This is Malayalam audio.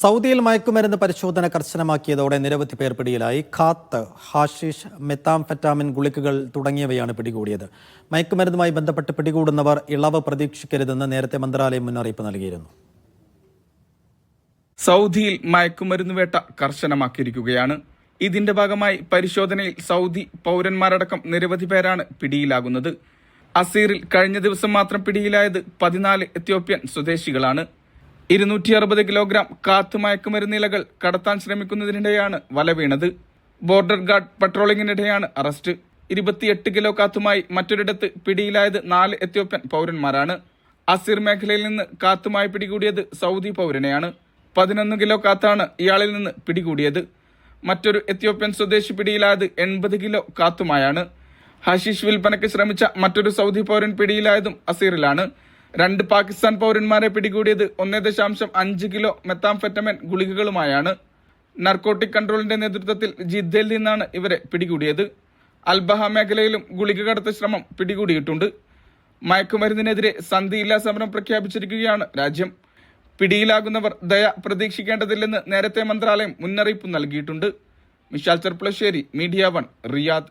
സൗദിയിൽ മയക്കുമരുന്ന് പരിശോധന കർശനമാക്കിയതോടെ നിരവധി പേർ പിടിയിലായി. ഖാത്ത്, ഹാഷിഷ്, മെത്താംഫെറ്റാമിൻ ഗുളികകൾ തുടങ്ങിയവയാണ് പിടികൂടിയത്. മയക്കുമരുന്നുമായി ബന്ധപ്പെട്ട് പിടികൂടുന്നവർ ഇളവ് പ്രതീക്ഷിക്കരുതെന്ന് നേരത്തെ മന്ത്രാലയം മുന്നറിയിപ്പ് നൽകിയിരുന്നു. സൗദിയിൽ മയക്കുമരുന്ന് വേട്ട കർശനമാക്കിയിരിക്കുകയാണ്. ഇതിന്റെ ഭാഗമായി പരിശോധനയിൽ സൗദി പൗരന്മാരടക്കം നിരവധി പേരാണ് പിടിയിലാകുന്നത്. അസീറിൽ കഴിഞ്ഞ ദിവസം മാത്രം പിടിയിലായത് 14 എത്യോപ്യൻ സ്വദേശികളാണ്. 260 കിലോഗ്രാം കാത്ത് മയക്കുമരുന്നിലകൾ കടത്താൻ ശ്രമിക്കുന്നതിനിടെയാണ് വല വീണത്. ബോർഡർ ഗാർഡ് പട്രോളിംഗിനിടെയാണ് അറസ്റ്റ്. 28 കിലോ കാത്തുമായി മറ്റൊരിടത്ത് പിടിയിലായത് 4 എത്യോപ്യൻ പൗരന്മാരാണ്. അസീർ മേഖലയിൽ നിന്ന് കാത്തുമായി പിടികൂടിയത് സൗദി പൗരനെയാണ്. 11 കിലോ കാത്താണ് ഇയാളിൽ നിന്ന് പിടികൂടിയത്. മറ്റൊരു എത്യോപ്യൻ സ്വദേശി പിടിയിലായത് 80 കിലോ കാത്തുമായാണ്. ഹഷീഷ് വിൽപ്പനയ്ക്ക് ശ്രമിച്ച മറ്റൊരു സൗദി പൗരൻ പിടിയിലായതും അസീറിലാണ്. 2 പാകിസ്ഥാൻ പൗരന്മാരെ പിടികൂടിയത് 1.5 കിലോ മെത്താംഫെറ്റമിൻ ഗുളികകളുമായാണ്. നർക്കോട്ടിക് കൺട്രോളിന്റെ നേതൃത്വത്തിൽ ജിദ്ദയിൽ നിന്നാണ് ഇവരെ പിടികൂടിയത്. അൽബഹ മേഖലയിലും ഗുളിക കടത്ത ശ്രമം പിടികൂടിയിട്ടുണ്ട്. മയക്കുമരുന്നിനെതിരെ സന്ധിയില്ലാ സമരം പ്രഖ്യാപിച്ചിരിക്കുകയാണ് രാജ്യം. പിടിയിലാകുന്നവർ ദയ പ്രതീക്ഷിക്കേണ്ടതില്ലെന്ന് നേരത്തെ മന്ത്രാലയം മുന്നറിയിപ്പ് നൽകിയിട്ടുണ്ട്. Mishal Cherpulassery, media 1, Riyadh.